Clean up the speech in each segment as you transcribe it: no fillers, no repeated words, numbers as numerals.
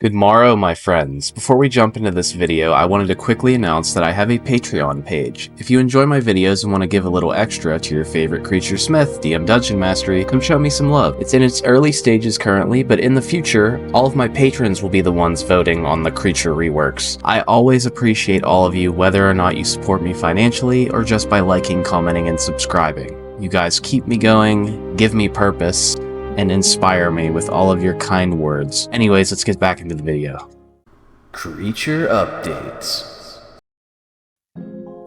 Good morrow, my friends. Before we jump into this video, I wanted to quickly announce that I have a Patreon page. If you enjoy my videos and want to give a little extra to your favorite creature smith, DM Dungeon Mastery, come show me some love. It's in its early stages currently, but in the future, all of my patrons will be the ones voting on the creature reworks. I always appreciate all of you, whether or not you support me financially or just by liking, commenting, and subscribing. You guys keep me going, give me purpose, and inspire me with all of your kind words. Anyways, let's get back into the video. Creature updates.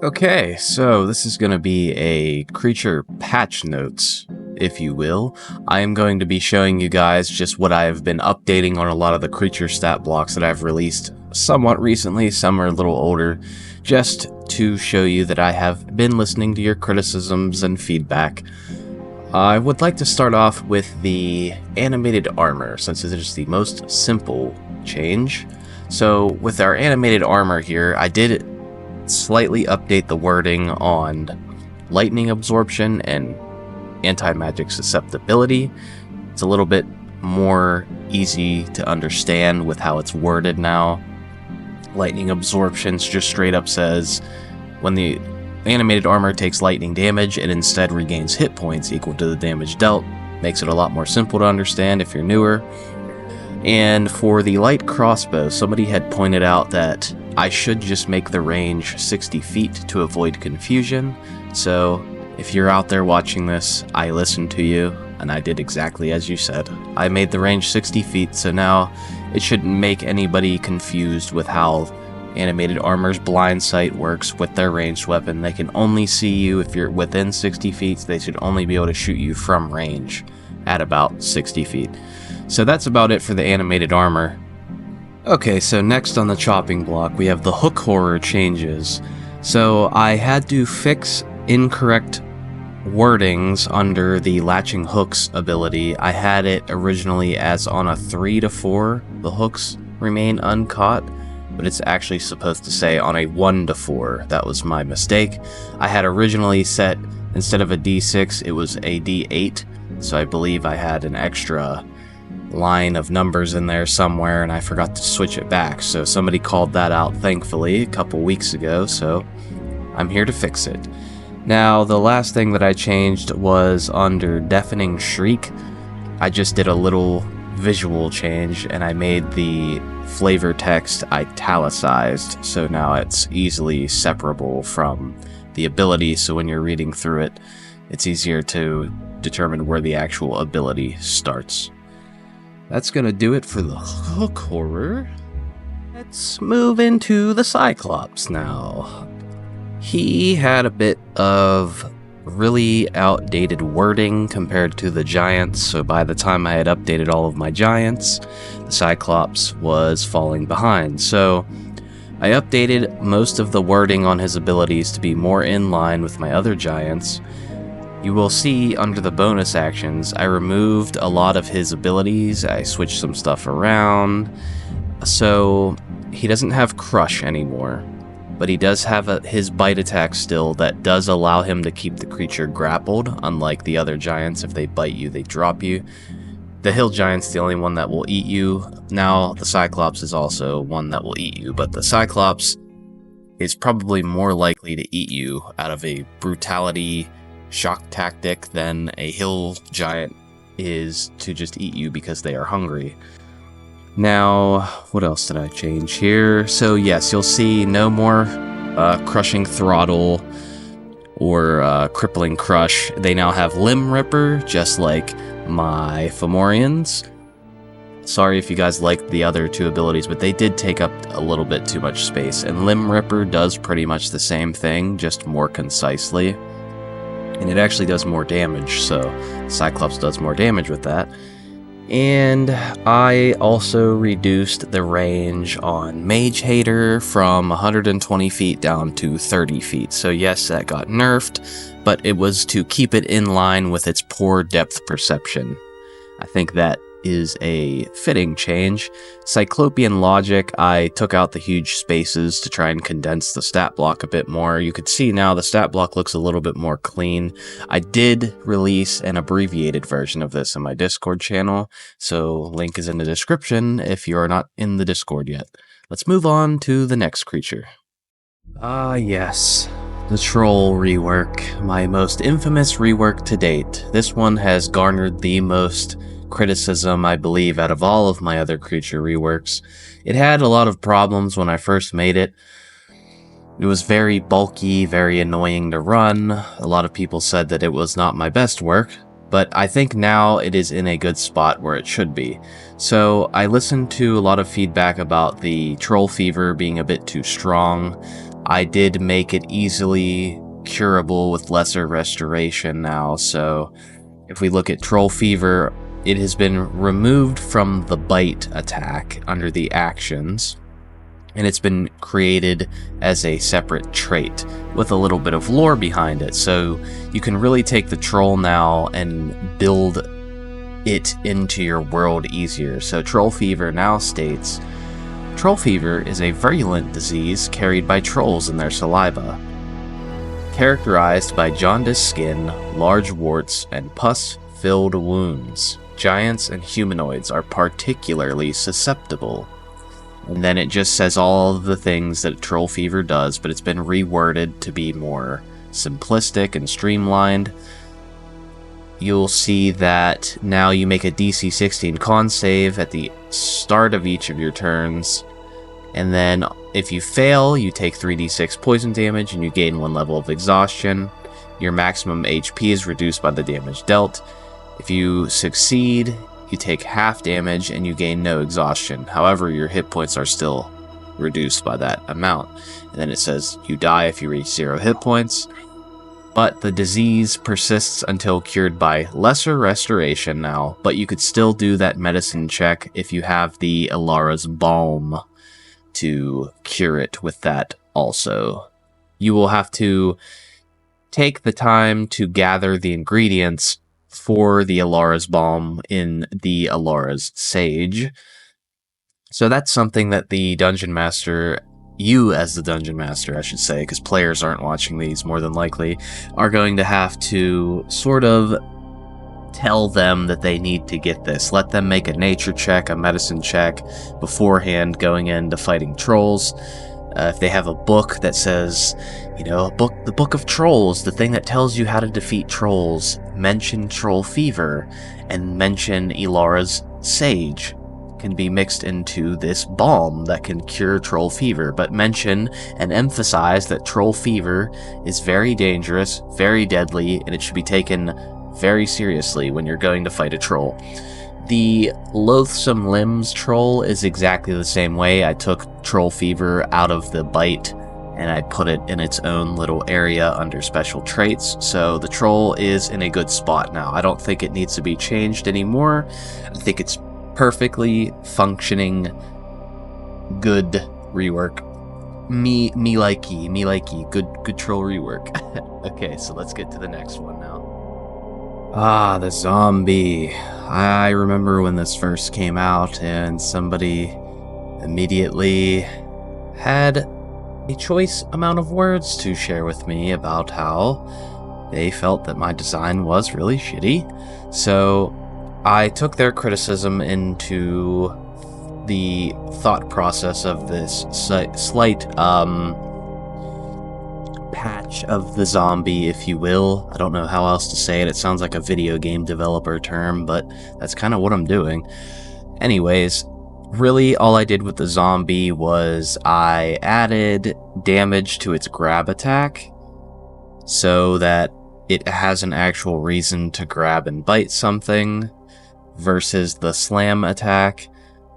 Okay, so this is going to be a creature patch notes, if you will. I am going to be showing you guys just what I have been updating on a lot of the creature stat blocks that I've released somewhat recently, some are a little older, just to show you that I have been listening to your criticisms and feedback. I would like to start off with the animated armor, since it is the most simple change. So with our animated armor here, I did slightly update the wording on lightning absorption and anti-magic susceptibility. It's a little bit more easy to understand with how it's worded now. Lightning absorption just straight up says, when the animated armor takes lightning damage, it instead regains hit points equal to the damage dealt. Makes it a lot more simple to understand if you're newer. And for the light crossbow, somebody had pointed out that I should just make the range 60 feet to avoid confusion. So if you're out there watching this, I listened to you and I did exactly as you said. I made the range 60 feet, so now it shouldn't make anybody confused with how animated armor's blind sight works with their ranged weapon. They can only see you if you're within 60 feet. They should only be able to shoot you from range at about 60 feet. So that's about it for the animated armor. Okay, so next on the chopping block, we have the hook horror changes. So I had to fix incorrect wordings under the latching hooks ability. I had it originally as on a 3 to 4, the hooks remain uncaught, but it's actually supposed to say on a 1 to 4. That was my mistake. I had originally set, instead of a D6, it was a D8, so I believe I had an extra line of numbers in there somewhere, and I forgot to switch it back, so somebody called that out, thankfully, a couple weeks ago, so I'm here to fix it. Now, the last thing that I changed was under Deafening Shriek. I just did a little visual change, and I made the flavor text italicized, so now it's easily separable from the ability, so when you're reading through it, it's easier to determine where the actual ability starts. That's gonna do it for the hook horror. Let's move into the Cyclops now. He had a bit of really outdated wording compared to the giants, so by the time I had updated all of my giants, the Cyclops was falling behind. So I updated most of the wording on his abilities to be more in line with my other giants. You will see under the bonus actions, I removed a lot of his abilities, I switched some stuff around, so he doesn't have Crush anymore. But he does have his bite attack still that does allow him to keep the creature grappled, unlike the other giants. If they bite you, they drop you. The hill giant's the only one that will eat you. Now, the Cyclops is also one that will eat you, but the Cyclops is probably more likely to eat you out of a brutality shock tactic than a hill giant is to just eat you because they are hungry. Now, what else did I change here? So yes, you'll see no more crushing throttle or crippling crush. They now have limb ripper, just like my Fomorians. Sorry if you guys liked the other two abilities, but they did take up a little bit too much space. And limb ripper does pretty much the same thing, just more concisely. And it actually does more damage, so Cyclops does more damage with that. And I also reduced the range on Mage Hater from 120 feet down to 30 feet. So yes, that got nerfed, but it was to keep it in line with its poor depth perception. I think that is a fitting change. Cyclopean logic, I took out the huge spaces to try and condense the stat block a bit more. You could see now the stat block looks a little bit more clean. I did release an abbreviated version of this in my Discord channel, so link is in the description if you are not in the Discord yet. Let's move on to the next creature. Yes. The Troll rework, my most infamous rework to date. This one has garnered the most criticism, I believe, out of all of my other creature reworks. It had a lot of problems when I first made it. It was very bulky, very annoying to run. A lot of people said that it was not my best work, but I think now it is in a good spot where it should be. So I listened to a lot of feedback about the Troll Fever being a bit too strong. I did make it easily curable with lesser restoration now, so if we look at Troll Fever, it has been removed from the bite attack under the actions, and it's been created as a separate trait with a little bit of lore behind it, so you can really take the Troll now and build it into your world easier. So Troll Fever now states, Troll fever is a virulent disease carried by trolls in their saliva, characterized by jaundiced skin, large warts, and pus-filled wounds. Giants and humanoids are particularly susceptible. And then it just says all of the things that Troll Fever does, but it's been reworded to be more simplistic and streamlined. You'll see that now you make a DC 16 con save at the start of each of your turns, and then if you fail, you take 3d6 poison damage and you gain 1 level of exhaustion. Your maximum HP is reduced by the damage dealt. If you succeed, you take half damage and you gain no exhaustion. However, your hit points are still reduced by that amount. And then it says you die if you reach 0 hit points. But the disease persists until cured by lesser restoration now, but you could still do that medicine check if you have the Ilara's Balm to cure it with that also. You will have to take the time to gather the ingredients for the Ilara's Balm in the Ilara's Sage. So that's something that the Dungeon Master, you as the Dungeon Master, I should say, because players aren't watching these more than likely, are going to have to sort of tell them that they need to get this. Let them make a nature check, a medicine check, beforehand going into fighting trolls. If they have a book that says, the Book of Trolls, the thing that tells you how to defeat trolls, mention Troll Fever, and mention Ilara's Sage can be mixed into this balm that can cure Troll Fever, but mention and emphasize that Troll Fever is very dangerous, very deadly, and it should be taken very seriously when you're going to fight a troll. The Loathsome Limbs troll is exactly the same way. I took Troll Fever out of the bite and I put it in its own little area under special traits, so the troll is in a good spot now. I don't think it needs to be changed anymore. I think it's perfectly functioning, good rework. Me likey, good troll rework. Okay, so let's get to the next one now. The zombie. I remember when this first came out and somebody immediately had a choice amount of words to share with me about how they felt that my design was really shitty. So I took their criticism into the thought process of this slight patch of the zombie, if you will. I don't know how else to say it. It sounds like a video game developer term, but that's kind of what I'm doing. Anyways, really all I did with the zombie was I added damage to its grab attack so that it has an actual reason to grab and bite something versus the slam attack,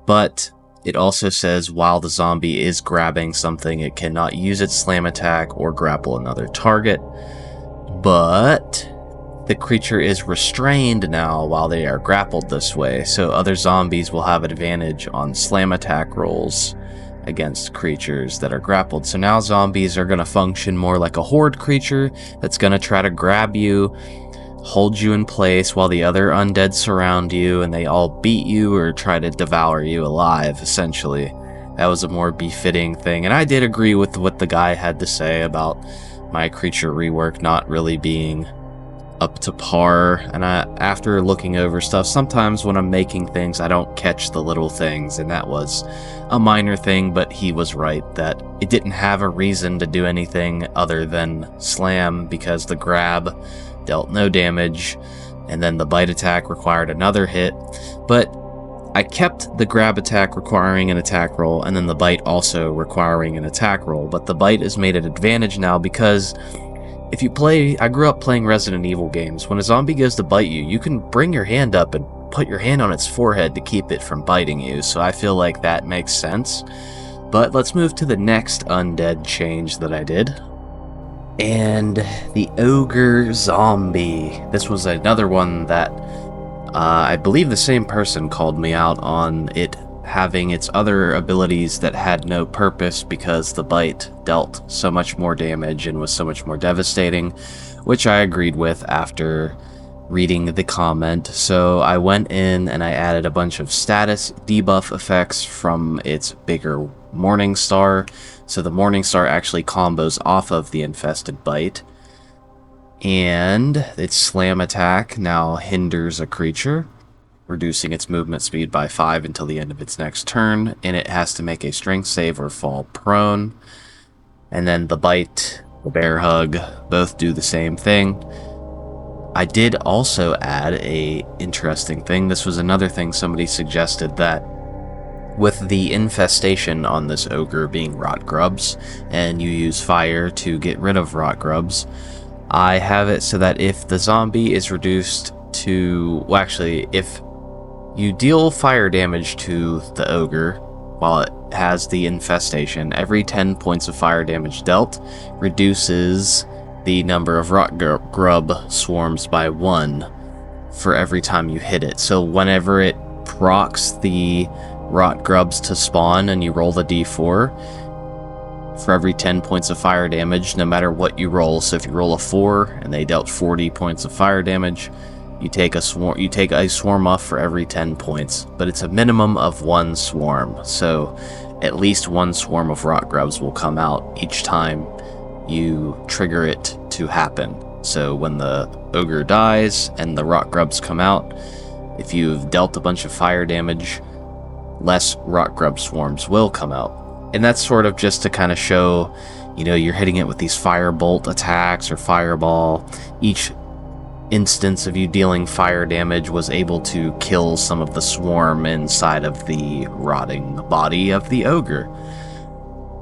but it also says while the zombie is grabbing something, it cannot use its slam attack or grapple another target, but the creature is restrained now while they are grappled this way, so other zombies will have advantage on slam attack rolls against creatures that are grappled. So now zombies are going to function more like a horde creature that's going to try to grab you. hold you in place while the other undead surround you and they all beat you or try to devour you alive, essentially. That was a more befitting thing, and I did agree with what the guy had to say about my creature rework not really being up to par. And after looking over stuff, sometimes when I'm making things I don't catch the little things, and that was a minor thing, but he was right that it didn't have a reason to do anything other than slam, because the grab dealt no damage and then the bite attack required another hit. But I kept the grab attack requiring an attack roll and then the bite also requiring an attack roll, but the bite is made an advantage now because if you play, I grew up playing Resident Evil games. When a zombie goes to bite you, you can bring your hand up and put your hand on its forehead to keep it from biting you, so I feel like that makes sense. But let's move to the next undead change that I did. And the Ogre Zombie. This was another one that I believe the same person called me out on it having its other abilities that had no purpose because the bite dealt so much more damage and was so much more devastating, which I agreed with after reading the comment. So I went in and I added a bunch of status debuff effects from its bigger Morning Star. So the Morning Star actually combos off of the infested bite. And its slam attack now hinders a creature, reducing its movement speed by 5 until the end of its next turn, and it has to make a strength save or fall prone. And then the bite, the bear hug, both do the same thing. I did also add a interesting thing. This was another thing somebody suggested, that with the infestation on this ogre being rot grubs, and you use fire to get rid of rot grubs, I have it so that if the zombie is reduced to, well, actually, if you deal fire damage to the ogre while it has the infestation, every 10 points of fire damage dealt reduces the number of rot grub swarms by 1 for every time you hit it. So whenever it procs the rot grubs to spawn and you roll the d4, for every 10 points of fire damage, no matter what you roll, so if you roll a 4 and they dealt 40 points of fire damage, you take a swarm off for every 10 points, but it's a minimum of 1 swarm, so at least 1 swarm of rot grubs will come out each time you trigger it to happen. So when the ogre dies and the rot grubs come out, if you've dealt a bunch of fire damage, less rot grub swarms will come out. And that's sort of just to kind of show, you know, you're hitting it with these firebolt attacks or fireball. Each instance of you dealing fire damage was able to kill some of the swarm inside of the rotting body of the ogre.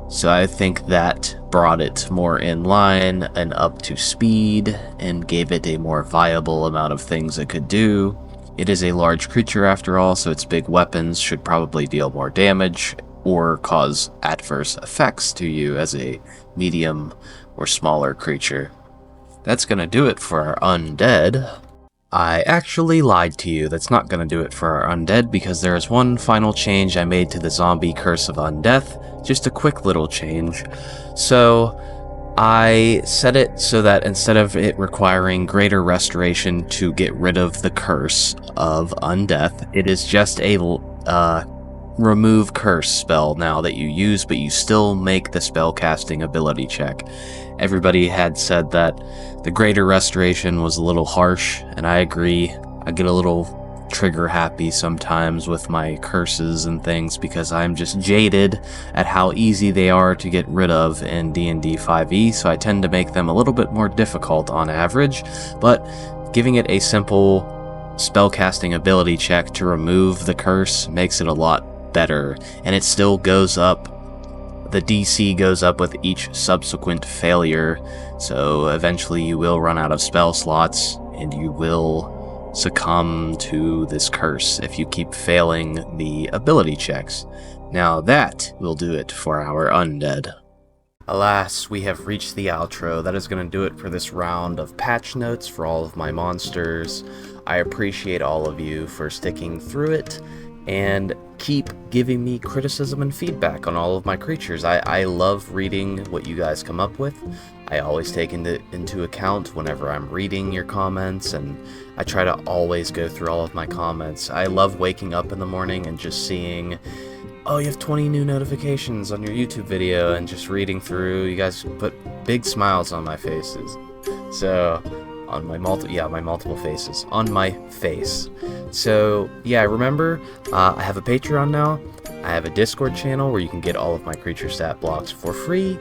So I think that brought it more in line and up to speed and gave it a more viable amount of things it could do. It is a large creature after all, so its big weapons should probably deal more damage or cause adverse effects to you as a medium or smaller creature. That's gonna do it for our undead. I actually lied to you. That's not gonna do it for our undead, because there is one final change I made to the zombie curse of undeath. Just a quick little change. So I set it so that instead of it requiring greater restoration to get rid of the curse of undeath, it is just a remove curse spell now that you use, but you still make the spell casting ability check. Everybody had said that the greater restoration was a little harsh, and I agree. I get a little trigger happy sometimes with my curses and things because I'm just jaded at how easy they are to get rid of in D&D 5e, so I tend to make them a little bit more difficult on average, but giving it a simple spellcasting ability check to remove the curse makes it a lot better, and it still goes up. The DC goes up with each subsequent failure, so eventually you will run out of spell slots and you will succumb to this curse if you keep failing the ability checks. Now that will do it for our undead. Alas, we have reached the outro. That is going to do it for this round of patch notes for all of my monsters. I appreciate all of you for sticking through it, and keep giving me criticism and feedback on all of my creatures. I love reading what you guys come up with. I always take into account whenever I'm reading your comments, and I try to always go through all of my comments. I love waking up in the morning and just seeing, oh, you have 20 new notifications on your YouTube video, and just reading through. You guys put big smiles on my faces. So, on my multiple faces. On my face. So, yeah, remember, I have a Patreon now. I have a Discord channel where you can get all of my creature stat blocks for free.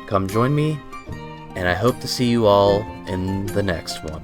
Come join me, and I hope to see you all in the next one.